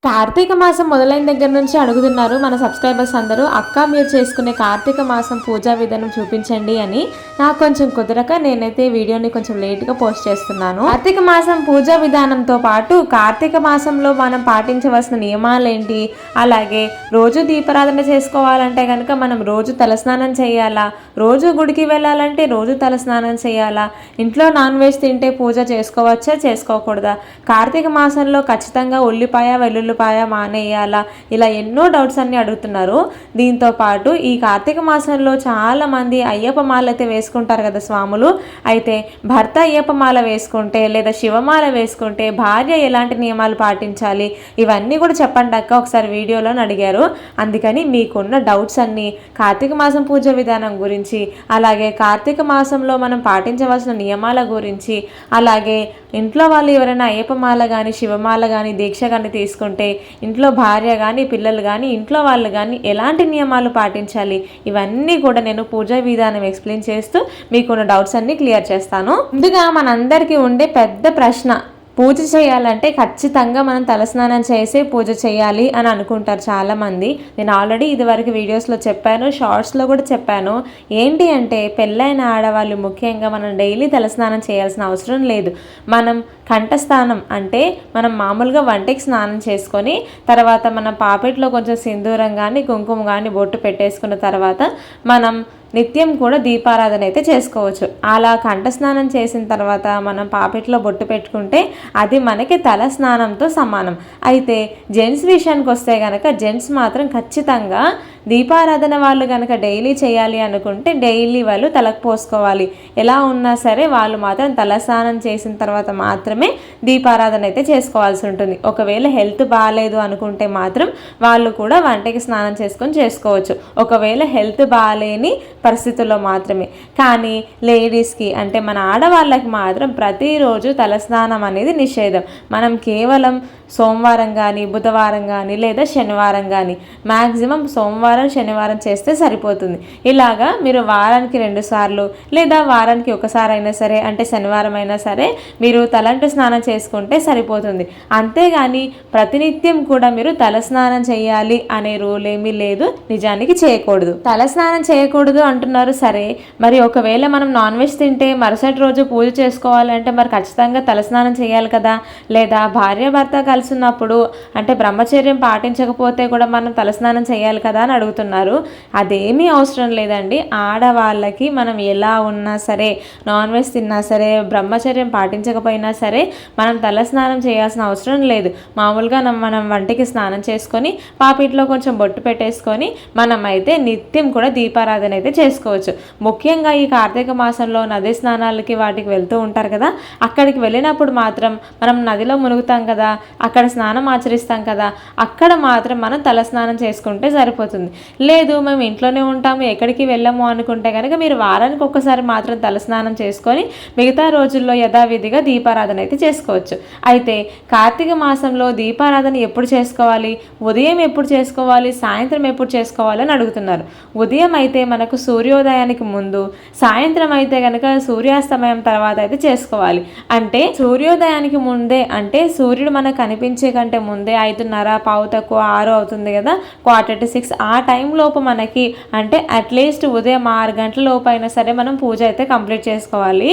కార్తీక మాసం మొదలైన దగ్గర నుంచి అడుగుతున్నారు మన సబ్స్క్రైబర్స్ అందరూ, అక్క మీరు చేసుకునే కార్తీక మాసం పూజా విధానం చూపించండి అని. నాకు కొంచెం కుదరక నేనైతే వీడియోని కొంచెం లేట్గా పోస్ట్ చేస్తున్నాను. కార్తీక మాసం పూజా విధానంతో పాటు కార్తీక మాసంలో మనం పాటించవలసిన నియమాలు ఏంటి, అలాగే రోజు దీపారాధన చేసుకోవాలంటే కనుక మనం రోజు తలస్నానం చేయాలా, రోజు గుడికి వెళ్ళాలంటే రోజు తలస్నానం చేయాలా, ఇంట్లో నాన్ వెజ్ తింటే పూజ చేసుకోవచ్చా చేసుకోకూడదా, కార్తీక మాసంలో ఖచ్చితంగా ఉల్లిపాయ వెల్లుల్లిపాయ మానేయాలా, ఇలా ఎన్నో డౌట్స్ అన్ని అడుగుతున్నారు. దీంతో పాటు ఈ కార్తీక మాసంలో చాలా మంది అయ్యప్ప మాల అయితే వేసుకుంటారు కదా స్వాములు. అయితే భర్త అయ్యప్ప మాల వేసుకుంటే లేదా శివమాల వేసుకుంటే భార్య ఎలాంటి నియమాలు పాటించాలి, ఇవన్నీ కూడా చెప్పండి అక్క ఒకసారి వీడియోలో అడిగారు. అందుకని మీకున్న డౌట్స్ అన్ని కార్తీక మాసం పూజ విధానం గురించి, అలాగే కార్తీక మాసంలో మనం పాటించవలసిన నియమాల గురించి, అలాగే ఇంట్లో వాళ్ళు ఎవరైనా అయ్యప్ప మాల కానీ శివమాల కానీ దీక్ష కానీ తీసుకుంటే ఇంట్లో భార్య కానీ పిల్లలు కానీ ఇంట్లో వాళ్ళు కానీ ఎలాంటి నియమాలు పాటించాలి, ఇవన్నీ కూడా నేను పూజా విధానం ఎక్స్ప్లెయిన్ చేస్తూ మీకున్న డౌట్స్ అన్ని క్లియర్ చేస్తాను. ముందుగా మనందరికీ ఉండే పెద్ద ప్రశ్న, పూజ చేయాలంటే ఖచ్చితంగా మనం తలస్నానం చేసే పూజ చేయాలి అని అనుకుంటారు చాలామంది. నేను ఆల్రెడీ ఇదివరకు వీడియోస్లో చెప్పాను, షార్ట్స్లో కూడా చెప్పాను. ఏంటి అంటే పెళ్ళైన ఆడవాళ్ళు ముఖ్యంగా మనం డైలీ తలస్నానం చేయాల్సిన అవసరం లేదు. మనం కంఠస్నానం అంటే మనం మామూలుగా వంటికి స్నానం చేసుకొని తర్వాత మనం పాపెట్లో కొంచెం సింధూరం కానీ కుంకుమ కానీ బొట్టు పెట్టేసుకున్న తర్వాత మనం నిత్యం కూడా దీపారాధన అయితే చేసుకోవచ్చు. అలా కంఠస్నానం చేసిన తర్వాత మనం పాపెట్లో బొట్టు పెట్టుకుంటే అది మనకి తల స్నానంతో సమానం. అయితే జెంట్స్ విషయానికి వస్తే కనుక జెంట్స్ మాత్రం ఖచ్చితంగా దీపారాధన వాళ్ళు కనుక డైలీ చేయాలి అనుకుంటే డైలీ వాళ్ళు తలకు పోసుకోవాలి. ఎలా ఉన్నా సరే వాళ్ళు మాత్రం తలస్నానం చేసిన తర్వాత మాత్రమే దీపారాధన అయితే చేసుకోవాల్సి ఉంటుంది. ఒకవేళ హెల్త్ బాగాలేదు అనుకుంటే మాత్రం వాళ్ళు కూడా వంటకి స్నానం చేసుకొని చేసుకోవచ్చు, ఒకవేళ హెల్త్ బాగాలేని పరిస్థితుల్లో మాత్రమే. కానీ లేడీస్కి అంటే మన ఆడవాళ్ళకి మాత్రం ప్రతిరోజు తలస్నానం అనేది నిషేధం. మనం కేవలం సోమవారం కానీ బుధవారం కానీ లేదా శనివారం కానీ, మ్యాక్సిమం సోమవారం శనివారం చేస్తే సరిపోతుంది. ఇలాగా మీరు వారానికి 2 సార్లు లేదా వారానికి ఒకసారి అయినా సరే, అంటే శనివారం అయినా సరే మీరు తలంటు స్నానం చేసుకుంటే సరిపోతుంది. అంతేగాని ప్రతినిత్యం కూడా మీరు తలస్నానం చేయాలి అనే రూల్ ఏమీ లేదు, నిజానికి చేయకూడదు. తలస్నానం చేయకూడదు అంటున్నారు సరే, మరి ఒకవేళ మనం నాన్ వెజ్ తింటే మరుసటి రోజు పూజ చేసుకోవాలంటే మరి ఖచ్చితంగా తలస్నానం చేయాలి కదా, లేదా భార్యాభర్త కలిసి ఉన్నప్పుడు అంటే బ్రహ్మచర్యం పాటించకపోతే కూడా మనం తలస్నానం చేయాలి కదా అని అడుగుతున్నారు. అదేమీ అవసరం లేదండి. ఆడవాళ్ళకి మనం ఎలా ఉన్నా సరే, నాన్ వెజ్ తిన్నా సరే, బ్రహ్మచర్యం పాటించకపోయినా సరే మనం తలస్నానం చేయాల్సిన అవసరం లేదు. మామూలుగా మనం వంటికి స్నానం చేసుకొని పాపిట్లో కొంచెం బొట్టు పెట్టేసుకొని మనం అయితే నిత్యం కూడా దీపారాధన అయితే చేసుకోవచ్చు. ముఖ్యంగా ఈ కార్తీక మాసంలో నది స్నానాలకి వాటికి వెళ్తూ ఉంటారు కదా, అక్కడికి వెళ్ళినప్పుడు మాత్రం మనం నదిలో మునుగుతాం కదా, అక్కడ స్నానం ఆచరిస్తాం కదా, అక్కడ మాత్రం మనం తలస్నానం చేసుకుంటే సరిపోతుంది. లేదు మేము ఇంట్లోనే ఉంటాము ఎక్కడికి వెళ్ళము అనుకుంటే కనుక మీరు వారానికి ఒక్కసారి మాత్రం తలస్నానం చేసుకొని మిగతా రోజుల్లో యథావిధిగా దీపారాధన అయితే చేసుకోవచ్చు. అయితే కార్తీక మాసంలో దీపారాధన ఎప్పుడు చేసుకోవాలి, ఉదయం ఎప్పుడు చేసుకోవాలి, సాయంత్రం ఎప్పుడు చేసుకోవాలి అని అడుగుతున్నారు. ఉదయం అయితే మనకు సూర్యోదయానికి ముందు, సాయంత్రం అయితే కనుక సూర్యాస్తమయం తర్వాత అయితే చేసుకోవాలి. అంటే సూర్యోదయానికి ముందే అంటే సూర్యుడు మనకు కనిపించే కంటే ముందే 5:30 పావు తక్కువ 6 అవుతుంది కదా, 5:45 ఆ టైం లోపు మనకి అంటే అట్లీస్ట్ ఉదయం 6 గంటల లోపు అయినా సరే మనం పూజ అయితే కంప్లీట్ చేసుకోవాలి.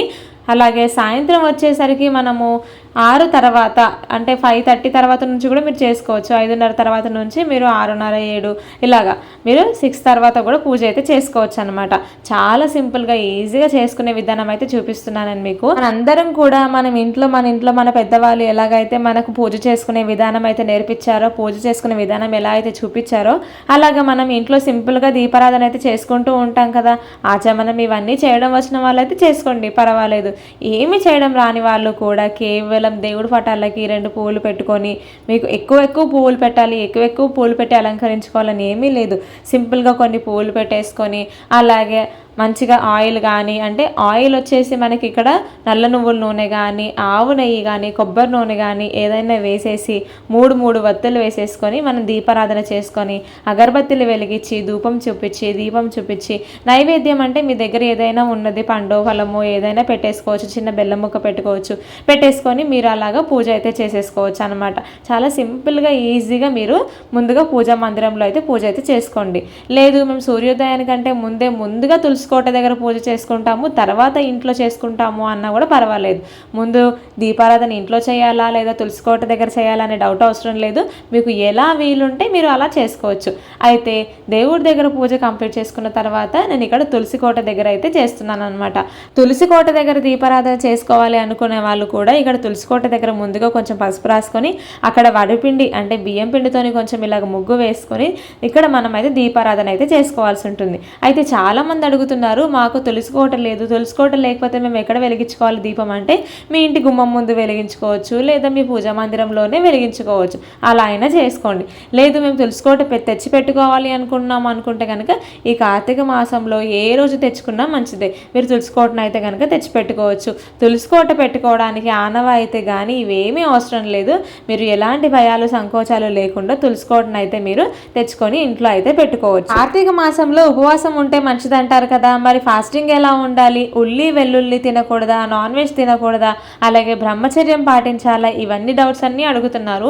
అలాగే సాయంత్రం వచ్చేసరికి మనము 6 తర్వాత అంటే 5:30 తర్వాత నుంచి కూడా మీరు చేసుకోవచ్చు. 5:30 తర్వాత నుంచి మీరు 6:30 7 ఇలాగా మీరు 6 తర్వాత కూడా పూజ అయితే చేసుకోవచ్చు అనమాట. చాలా సింపుల్గా ఈజీగా చేసుకునే విధానం అయితే చూపిస్తున్నాను మీకు. మనందరం కూడా మన ఇంట్లో మన పెద్దవాళ్ళు ఎలాగైతే మనకు పూజ చేసుకునే విధానం అయితే నేర్పించారో, పూజ చేసుకునే విధానం ఎలా అయితే చూపించారో అలాగా మనం ఇంట్లో సింపుల్గా దీపారాధన అయితే చేసుకుంటూ ఉంటాం కదా. ఆచమనం ఇవన్నీ చేయడం వచ్చిన వాళ్ళైతే చేసుకోండి, పర్వాలేదు. ఏమి చేయడం రాని వాళ్ళు కూడా కేవలం దేవుడి పటాలకి 2 పువ్వులు పెట్టుకొని, మీకు ఎక్కువ పువ్వులు పెట్టాలి, ఎక్కువ పువ్వులు పెట్టి అలంకరించుకోవాలని ఏమీ లేదు. సింపుల్గా కొన్ని పువ్వులు పెట్టేసుకొని అలాగే మంచిగా ఆయిల్ కానీ, అంటే ఆయిల్ వచ్చేసి మనకి ఇక్కడ నల్ల నువ్వుల నూనె కానీ, ఆవు నెయ్యి కానీ, కొబ్బరి నూనె కానీ ఏదైనా వేసేసి మూడు వత్తులు వేసేసుకొని మనం దీపారాధన చేసుకొని అగరబత్తిలు వెలిగించి దీపం చూపించి నైవేద్యం అంటే మీ దగ్గర ఏదైనా ఉన్నది పండు ఫలము ఏదైనా పెట్టేసుకోవచ్చు, చిన్న బెల్లం ముక్క పెట్టేసుకొని మీరు అలాగా పూజ అయితే చేసేసుకోవచ్చు అనమాట. చాలా సింపుల్గా ఈజీగా మీరు ముందుగా పూజా మందిరంలో అయితే పూజ అయితే చేసుకోండి. లేదు మేము సూర్యోదయానికంటే ముందుగా తులసి కోట దగ్గర పూజ చేసుకుంటాము, తర్వాత ఇంట్లో చేసుకుంటాము అన్నా కూడా పర్వాలేదు. ముందు దీపారాధన ఇంట్లో చేయాలా లేదా తులసి కోట దగ్గర చేయాలా అనే డౌట్ అవసరం లేదు. మీకు ఎలా వీలుంటే మీరు అలా చేసుకోవచ్చు. అయితే దేవుడి దగ్గర పూజ కంప్లీట్ చేసుకున్న తర్వాత నేను ఇక్కడ తులసి కోట దగ్గర అయితే చేస్తున్నాను అనమాట. తులసి కోట దగ్గర దీపారాధన చేసుకోవాలి అనుకునే వాళ్ళు కూడా ఇక్కడ తులసి కోట దగ్గర ముందుగా కొంచెం పసుపు రాసుకొని అక్కడ వడిపిండి అంటే బియ్యం పిండితోని కొంచెం ఇలాగ ముగ్గు వేసుకొని ఇక్కడ మనం అయితే దీపారాధన అయితే చేసుకోవాల్సి ఉంటుంది. అయితే చాలా మంది అడుగుతున్నారు, మాకు తులసి కోట లేదు, తులసి కోట లేకపోతే మేము ఎక్కడ వెలిగించుకోవాలి దీపం అంటే, మీ ఇంటి గుమ్మం ముందు వెలిగించుకోవచ్చు లేదా మీ పూజా మందిరంలోనే వెలిగించుకోవచ్చు, అలా అయినా చేసుకోండి. లేదు మేము తులసి కోట తెచ్చి పెట్టుకోవాలి అనుకుంటే కనుక ఈ కార్తీక మాసంలో ఏ రోజు తెచ్చుకున్నా మంచిదే. మీరు తులసి కోటను అయితే కనుక తెచ్చి పెట్టుకోవచ్చు. తులసి కోట పెట్టుకోవడానికి ఆనవాయితీ కానీ ఇవేమీ అవసరం లేదు. మీరు ఎలాంటి భయాలు సంకోచాలు లేకుండా తులసి కోటను అయితే మీరు తెచ్చుకొని ఇంట్లో అయితే పెట్టుకోవచ్చు. కార్తీక మాసంలో ఉపవాసం ఉంటే మంచిది అంటారు కదా, మరి ఫాస్టింగ్ ఎలా ఉండాలి, ఉల్లి వెల్లుల్లి తినకూడదా, నాన్ వెజ్ తినకూడదా, అలాగే బ్రహ్మచర్యం పాటించాలా, ఇవన్నీ డౌట్స్ అన్నీ అడుగుతున్నారు.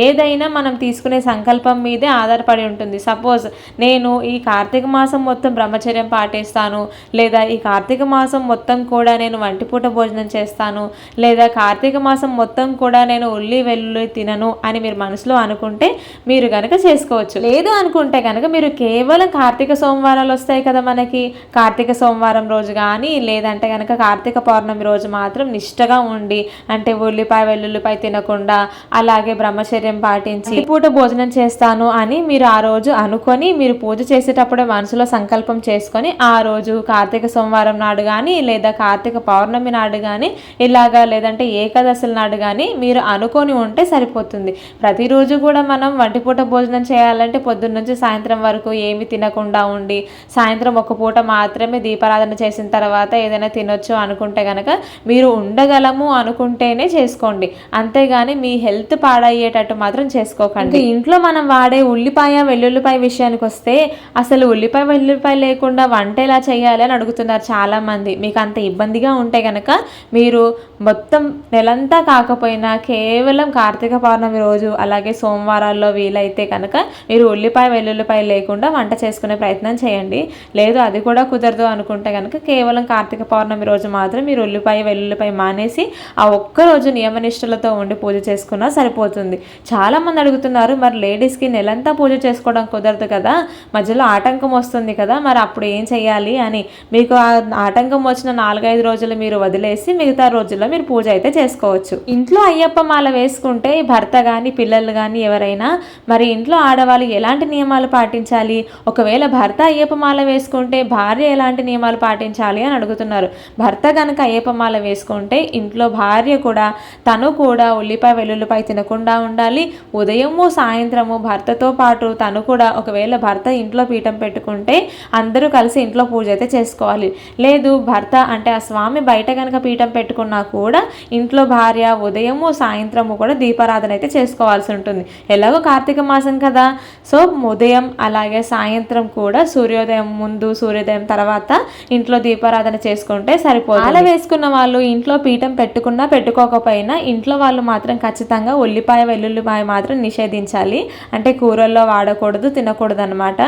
ఏదైనా మనం తీసుకునే సంకల్పం మీదే ఆధారపడి ఉంటుంది. సపోజ్ నేను ఈ కార్తీక మాసం మొత్తం బ్రహ్మచర్యం పాటిస్తాను, లేదా ఈ కార్తీక మాసం మొత్తం కూడా నేను వంటిపూట భోజనం చేస్తాను, లేదా కార్తీక మాసం మొత్తం కూడా నేను ఉల్లి వెల్లుల్లి తినను అని మీరు మనసులో అనుకుంటే మీరు కనుక చేసుకోవచ్చు. లేదు అనుకుంటే కనుక మీరు కేవలం కార్తీక సోమవారాలు వస్తాయి కదా మనకి, కార్తీక సోమవారం రోజు కానీ లేదంటే కనుక కార్తీక పౌర్ణమి రోజు మాత్రం నిష్టగా ఉండి అంటే ఉల్లిపాయ వెల్లుల్లిపాయ తినకుండా అలాగే బ్రహ్మచర్యం పాటించి పూట భోజనం చేస్తాను అని మీరు ఆ రోజు అనుకొని మీరు పూజ చేసేటప్పుడే మనసులో సంకల్పం చేసుకొని ఆ రోజు కార్తీక సోమవారం నాడు కానీ లేదా కార్తీక పౌర్ణమి నాడు కానీ ఇలాగా లేదంటే ఏకాదశుల నాడు కానీ మీరు అనుకొని ఉంటే సరిపోతుంది. ప్రతిరోజు కూడా మనం వంటిపూట భోజనం చేయాలంటే పొద్దున్న నుంచి సాయంత్రం వరకు ఏమి తినకుండా ఉండి సాయంత్రం ఒక పూట మాత్రమే దీపారాధన చేసిన తర్వాత ఏదైనా తినొచ్చు అనుకుంటే కనుక మీరు ఉండగలము అనుకుంటేనే చేసుకోండి, అంతేగాని మీ హెల్త్ పాడయ్యేటట్టు మాత్రం చేసుకోకండి. ఇంట్లో మనం వాడే ఉల్లిపాయ వెల్లుల్లిపాయ విషయానికి వస్తే అసలు ఉల్లిపాయ వెల్లుల్లిపాయ లేకుండా వంట ఎలా చేయాలి అని అడుగుతున్నారు చాలా మంది. మీకు అంత ఇబ్బందిగా ఉంటే కనుక మీరు మొత్తం నెలంతా కాకపోయినా కేవలం కార్తీక పౌర్ణమి రోజు అలాగే సోమవారాల్లో వీలైతే కనుక మీరు ఉల్లిపాయ వెల్లుల్లిపాయ లేకుండా వంట చేసుకునే ప్రయత్నం చేయండి. లేదు అది కూడా కుదరదు అనుకుంటే కనుక కేవలం కార్తీక పౌర్ణమి రోజు మాత్రం మీరు ఉల్లిపాయ వెల్లుల్లిపాయ మానేసి ఆ ఒక్కరోజు నియమనిష్టలతో ఉండి పూజ చేసుకున్నా సరిపోతుంది. చాలామంది అడుగుతున్నారు, మరి లేడీస్కి నెలంతా పూజ చేసుకోవడం కుదరదు కదా, మధ్యలో ఆటంకం వస్తుంది కదా, మరి అప్పుడు ఏం చేయాలి అని. మీకు ఆ ఆటంకం వచ్చిన 4-5 రోజులు మీరు వదిలేసి మిగతా రోజుల్లో మీరు పూజ అయితే చేసుకోవచ్చు. ఇంట్లో అయ్యప్ప మాల వేసుకుంటే భర్త కానీ పిల్లలు కానీ ఎవరైనా మరి ఇంట్లో ఆడవాళ్ళు ఎలాంటి నియమాలు పాటించాలి, ఒకవేళ భర్త అయ్యప్ప మాల వేసుకుంటే భార్య ఎలాంటి నియమాలు పాటించాలి అని అడుగుతున్నారు. భర్త కనుక అయ్యప్ప మాల వేసుకుంటే ఇంట్లో భార్య కూడా తను కూడా ఉల్లిపాయ వెల్లుల్లిపాయ తినకుండా ఉండాలి. ఉదయము సాయంత్రము భర్తతో పాటు తను కూడా, ఒకవేళ భర్త ఇంట్లో పీఠం పెట్టుకుంటే అందరూ కలిసి ఇంట్లో పూజ అయితే చేసుకోవాలి. లేదు భర్త అంటే ఆ స్వామి బయట కనుక పీఠం పెట్టుకున్నా కూడా ఇంట్లో భార్య ఉదయము సాయంత్రము కూడా దీపారాధన అయితే చేసుకోవాల్సి ఉంటుంది. ఎలాగో కార్తీక మాసం కదా, సో ఉదయం అలాగే సాయంత్రం కూడా సూర్యోదయం ముందు సూర్యోదయం తర్వాత ఇంట్లో దీపారాధన చేసుకుంటే సరిపోతుంది. మాల వేసుకున్న వాళ్ళు ఇంట్లో పీఠం పెట్టుకున్నా పెట్టుకోకపోయినా ఇంట్లో వాళ్ళు మాత్రం ఖచ్చితంగా ఉల్లిపాయ వెల్లుల్లిపాయ మాత్రం నిషేధించాలి. అంటే కూరల్లో వాడకూడదు, తినకూడదు అనమాట.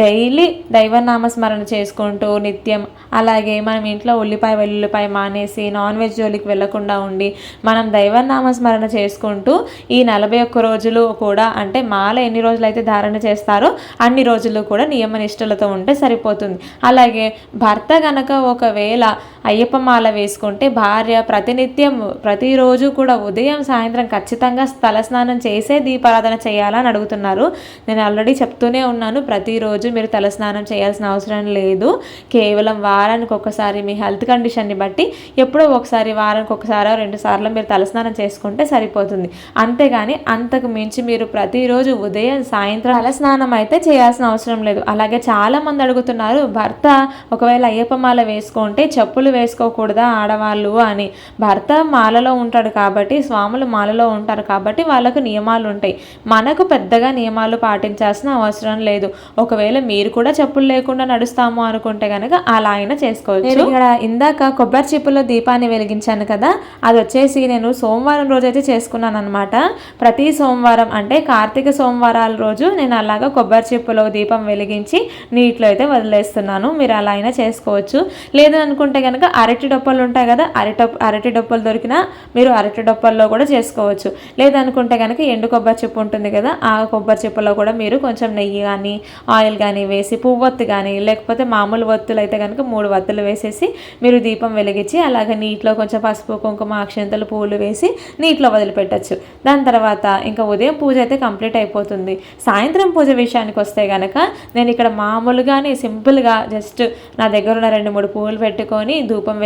డైలీ దైవనామస్మరణ చేసుకుంటూ నిత్యం అలాగే మనం ఇంట్లో ఉల్లిపాయ వెల్లుల్లిపాయ మానేసి నాన్ వెజ్ జోలికి వెళ్లకుండా ఉండి మనం దైవనామస్మరణ చేసుకుంటూ ఈ 41 రోజులు కూడా, అంటే మాల ఎన్ని రోజులు అయితే ధారణ చేస్తారో అన్ని రోజులు కూడా నియమనిష్టలతో ఉంటే సరిపోతుంది. అలాగే భర్త గనక ఒకవేళ అయ్యప్ప మాల వేసుకుంటే భార్య ప్రతినిత్యం ప్రతిరోజు కూడా ఉదయం సాయంత్రం ఖచ్చితంగా తలస్నానం చేసే దీపారాధన చేయాలని అడుగుతున్నారు. నేను ఆల్రెడీ చెప్తూనే ఉన్నాను, ప్రతిరోజు మీరు తలస్నానం చేయాల్సిన అవసరం లేదు. కేవలం వారానికి ఒకసారి మీ హెల్త్ కండిషన్ని బట్టి ఎప్పుడో ఒకసారి వారానికి నెలకు ఒకసారో 2 సార్లు మీరు తలస్నానం చేసుకుంటే సరిపోతుంది. అంతేగాని అంతకు మించి మీరు ప్రతిరోజు ఉదయం సాయంత్రం తలస్నానం అయితే చేయాల్సిన అవసరం లేదు. అలాగే చాలామంది అడుగుతున్నారు, భర్త ఒకవేళ అయ్యప్ప మాల వేసుకుంటే చెప్పులు వేసుకోకూడదా ఆడవాళ్ళు అని. భర్త మాలలో ఉంటాడు కాబట్టి, స్వాములు మాలలో ఉంటారు కాబట్టి వాళ్ళకు నియమాలు ఉంటాయి. మనకు పెద్దగా నియమాలు పాటించాల్సిన అవసరం లేదు. ఒకవేళ మీరు కూడా చెప్పులు లేకుండా నడుస్తాము అనుకుంటే కనుక అలా అయినా చేసుకోవచ్చు. నేను ఇక్కడ ఇందాక కొబ్బరి చిప్పలో దీపాన్ని వెలిగించాను కదా, అది వచ్చేసి నేను సోమవారం రోజు అయితే చేసుకున్నాను అనమాట. ప్రతి సోమవారం అంటే కార్తీక సోమవారాల రోజు నేను అలాగా కొబ్బరి చిప్పలో దీపం వెలిగించి నీటిలో అయితే వదిలేస్తున్నాను. మీరు అలా అయినా చేసుకోవచ్చు. లేదు అనుకుంటే కనుక అరటి డొప్పలు ఉంటాయి కదా, అరటి డొప్పలు దొరికినా మీరు అరటి డొప్పల్లో కూడా చేసుకోవచ్చు. లేదనుకుంటే కనుక ఎండు కొబ్బరి చిప్ప ఉంటుంది కదా, ఆ కొబ్బరి చిప్పలో కూడా మీరు కొంచెం నెయ్యి కానీ ఆయిల్ కానీ వేసి పువ్వొత్తు కానీ లేకపోతే మామూలు ఒత్తులు అయితే కనుక 3 వత్తులు వేసేసి మీరు దీపం వెలిగించి అలాగే నీటిలో కొంచెం పసుపు కుంకుమ అక్షంతలు పువ్వులు వేసి నీటిలో వదిలిపెట్టచ్చు. దాని తర్వాత ఇంకా ఉదయం పూజ అయితే కంప్లీట్ అయిపోతుంది. సాయంత్రం పూజ విషయానికి వస్తే కనుక నేను ఇక్కడ మామూలుగానే సింపుల్గా జస్ట్ నా దగ్గర ఉన్న 2-3 పువ్వులు పెట్టుకొని దీపం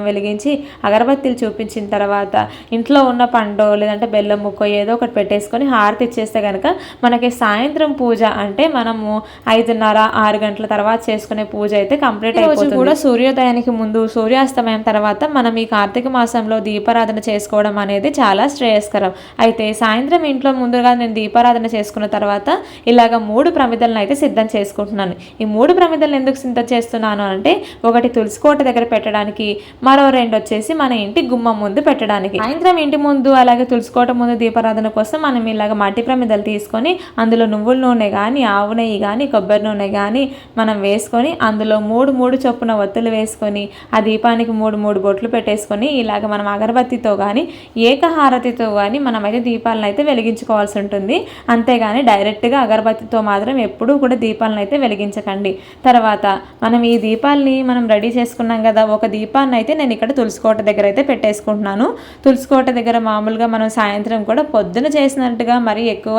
వెలిగించి అగరబత్తీలు చూపించిన తర్వాత ఇంట్లో ఉన్న పండో లేదంటే బెల్లం ముక్కో ఏదో ఒకటి పెట్టేసుకొని హారతి ఇచ్చేస్తే కనుక మనకి సాయంత్రం పూజ అంటే మనము 5:30-6 గంటల తర్వాత చేసుకునే పూజ అయితే కంప్లీట్ అయిపోతుంది. కూడా సూర్యోదయానికి ముందు సూర్యాస్తమయం తర్వాత మనం ఈ కార్తీక మాసంలో దీపారాధన చేసుకోవడం అనేది చాలా శ్రేయస్కరం. అయితే సాయంత్రం ఇంట్లో ముందుగా నేను దీపారాధన చేసుకున్న తర్వాత ఇలాగ 3 ప్రమిదలను అయితే సిద్ధం చేసుకుంటున్నాను. ఈ 3 ప్రమిదలను ఎందుకు సిద్ధం చేస్తున్నాను అంటే, ఒకటి తులసి కోట దగ్గర పెట్టడానికి, మరో 2 వచ్చేసి మన ఇంటి గుమ్మం ముందు పెట్టడానికి. సాయంత్రం ఇంటి ముందు అలాగే తులసి కోట ముందు దీపారాధన కోసం మనం ఇలాగ మట్టి ప్రమిదలు తీసుకొని అందులో నువ్వుల నూనె కానీ ఆవు నెయ్యి కానీ కొబ్బరి నూనె కానీ మనం వేసుకొని అందులో 3 చొప్పున ఒత్తులు వేసుకొని ఆ దీపానికి 3 బొట్లు పెట్టేసుకొని ఇలాగ మనం అగరబత్తితో కానీ ఏకహారతితో కానీ మనమైతే దీపాలను అయితే వెలిగించుకోవాల్సి ఉంటుంది. అంతేగాని డైరెక్ట్గా అగరబత్తితో మాత్రం ఎప్పుడూ కూడా దీపాలను అయితే వెలిగించకండి. తర్వాత మనం ఈ దీపాలని మనం రెడీ చేసుకున్నాం కదా, ఒక దీపాన్ని అయితే నేను ఇక్కడ తులసికోట దగ్గర అయితే పెట్టేసుకుంటున్నాను. తులసికోట దగ్గర మామూలుగా మనం సాయంత్రం కూడా పొద్దున చేసినట్టుగా మరి ఎక్కువ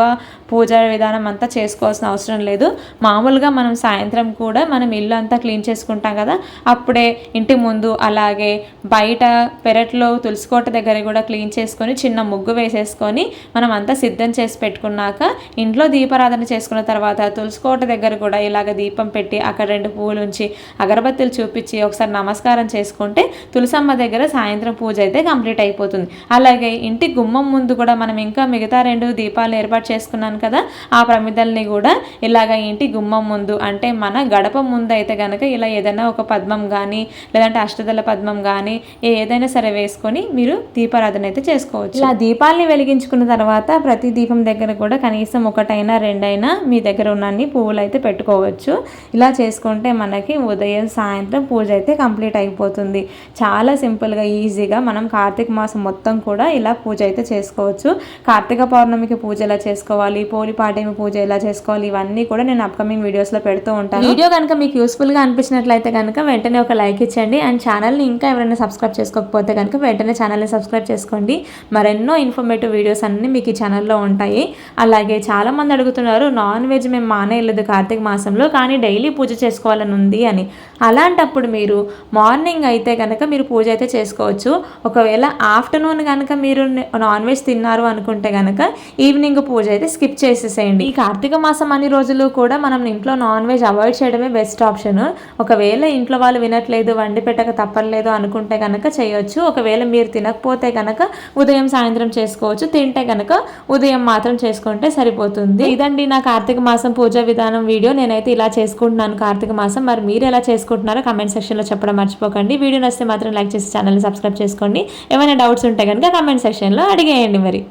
పూజా విధానం అంతా చేసుకోవాల్సిన అవసరం లేదు. మామూలుగా మనం సాయంత్రం కూడా మనం ఇల్లు అంతా క్లీన్ చేసుకుంటాం కదా, అప్పుడే ఇంటి ముందు అలాగే బయట పెరట్లో తులసికోట దగ్గర కూడా క్లీన్ చేసుకొని చిన్న ముగ్గు వేసేసుకొని మనం అంతా సిద్ధం చేసి పెట్టుకున్నాక ఇంట్లో దీపారాధన చేసుకున్న తర్వాత తులసికోట దగ్గర కూడా ఇలాగ దీపం పెట్టి అక్కడ 2 పువ్వులు ఉంచి అగరబత్తులు చూపించి ఒకసారి నమస్కారం చేసుకుంటే తులసమ్మ దగ్గర సాయంత్రం పూజ అయితే కంప్లీట్ అయిపోతుంది. అలాగే ఇంటి గుమ్మం ముందు కూడా మనం ఇంకా మిగతా 2 దీపాలు ఏర్పాటు చేసుకున్నాను కదా, ఆ ప్రమిదల్ని కూడా ఇలాగ ఇంటి గుమ్మం ముందు అంటే మన గడప ముందు అయితే కనుక ఇలా ఏదైనా ఒక పద్మం కానీ లేదంటే అష్టదళ పద్మం కానీ ఏదైనా సరే వేసుకొని మీరు దీపారాధన అయితే చేసుకోవచ్చు. ఇలా దీపాలని వెలిగించుకున్న తర్వాత ప్రతి దీపం దగ్గర కూడా కనీసం 1-2 మీ దగ్గర ఉన్న అన్ని పువ్వులు అయితే పెట్టుకోవచ్చు. ఇలా చేసుకుంటే మనకి ఉదయం సాయంత్రం పూజ అయితే కంప్లీట్ అయిపోతుంది. చాలా సింపుల్గా ఈజీగా మనం కార్తీక మాసం మొత్తం కూడా ఇలా పూజ అయితే చేసుకోవచ్చు. కార్తీక పౌర్ణమికి పూజ ఎలా చేసుకోవాలి, పోలిపాడ్యమి పూజ ఎలా చేసుకోవాలి, ఇవన్నీ కూడా నేను అప్కమింగ్ వీడియోస్లో పెడుతూ ఉంటాను. వీడియో కనుక మీకు యూస్ఫుల్గా అనిపించినట్లయితే కనుక వెంటనే ఒక లైక్ ఇచ్చండి. అండ్ ఛానల్ని ఇంకా ఎవరైనా సబ్స్క్రైబ్ చేసుకోకపోతే కనుక వెంటనే ఛానల్ని సబ్స్క్రైబ్ చేసుకోండి. మరెన్నో ఇన్ఫర్మేటివ్ వీడియోస్ అన్నీ మీకు ఈ ఛానల్లో ఉంటాయి. అలాగే చాలామంది అడుగుతున్నారు, నాన్ వెజ్ మేము మానేయలేదు కార్తీక మాసంలో కానీ డైలీ పూజ చేసుకోవాలని ఉంది అని. అలాంటప్పుడు మీరు మార్నింగ్ అయితే కనుక మీరు పూజ అయితే చేసుకోవచ్చు. ఒకవేళ ఆఫ్టర్నూన్ కనుక మీరు నాన్ వెజ్ తిన్నారు అనుకుంటే కనుక ఈవినింగ్ పూజ అయితే స్కిప్ చేసేసేయండి. ఈ కార్తీక మాసం అన్ని రోజులు కూడా మనం ఇంట్లో నాన్ వెజ్ అవాయిడ్ చేయడమే బెస్ట్ ఆప్షన్. ఒకవేళ ఇంట్లో వాళ్ళు వినట్లేదు, వండి పెట్టక తప్పలేదు అనుకుంటే కనుక చేయొచ్చు. ఒకవేళ మీరు తినకపోతే కనుక ఉదయం సాయంత్రం చేసుకోవచ్చు, తింటే కనుక ఉదయం మాత్రం చేసుకుంటే సరిపోతుంది. ఇదండి నా కార్తీక మాసం పూజా విధానం వీడియో. నేనైతే ఇలా చేసుకుంటున్నాను కార్తీక మాసం. మరి మీరు ఎలా చేసుకుంటున్నారో కామెంట్ సెక్షన్లో చెప్పడం మర్చిపోకండి. వీడియో నచ్చితే మాత్రం లైక్ చేసి ఛానల్ని సబ్స్క్రైబ్ చేసుకోండి. ఏమైనా డౌట్స్ ఉంటే కనుక కామెంట్ సెక్షన్లో అడిగేయండి మరి.